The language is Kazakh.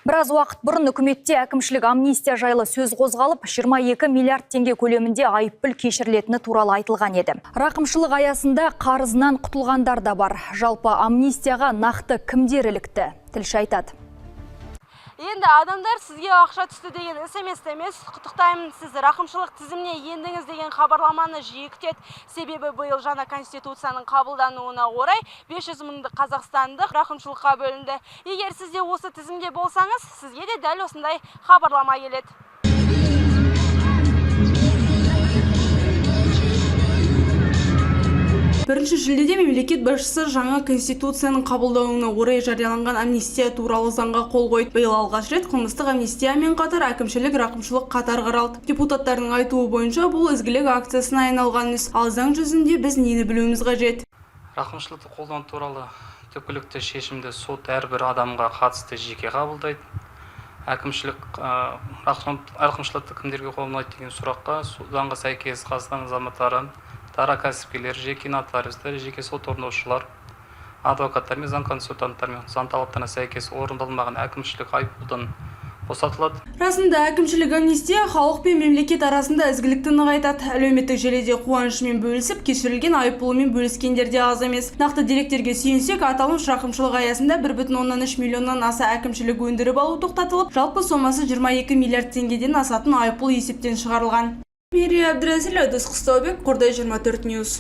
Біраз уақыт бұрын үкіметте әкімшілік амнистия жайлы сөз қозғалып, 22 миллиард теңге көлемінде айыппұл кешірілетіні туралы айтылған еді. Рақымшылық аясында қарызынан құтылғандар да бар. Жалпы амнистияға нақты кімдер ілікті? Тілші айтады. Енді адамдар сізге ақша түсті деген SMS құттықтаймын, сіз рақымшылық тізіміне ендіңіз деген хабарламаны жиі күтеді. Себебі биыл жаңа конституцияның қабылдануына орай 500 мыңдық қазақстандық рақымшылыққа бөлінді. Егер сіз де осы тізімде болсаңыз, сізге де дәл осындай хабарлама келеді. Бірінші шілдеде мемлекет басшысы жаңа конституцияның қабылдануына орай жарияланған амнистия туралы заңға қол қойды. Биыл алғаш рет қылмыстық амнистиямен қатар әкімшілік рақымшылық қатар қаралды. Депутаттардың айтуы бойынша бұл ізгілік акциясына айналған іс. Ал заң жүзінде біз нені білуіміз қажет? Рақымшылықты қолдану туралы түпкілікті шешімді сот әрбір адамға қатысты жеке қабылдайды. Әкімшілік рақымшылықты кімдерге қолданады деген сұраққа заңға сәйкес Қазақстан азаматтары, дара кәсіпкерлер, жеке нотариустар, жеке сот орындаушылар, адвокаттар мен заң консультанттар мен заң талаптарына сәйкес орындалмаған әкімшілік айыппұлдан босатылады. Расында әкімшілік амнистия халық пен мемлекет арасында ізгілікті нығайтады. Әлеуметтік желіде қуанышымен бөлісіп, кешірілген айыппұлымен бөліскендер де аз емес. Нақты деректерге сүйенсек, аталмыш рақымшылық аясында 1,3 миллионнан аса әкімшілік өндіріп алу тоқтатылып, жалпы сомасы 22 миллиард теңгеден асатын айыппұл есептен шығарылған. Мерия Әбдірәзіл, Әдіс Қыстаубек, Қордай 24 Ньюс.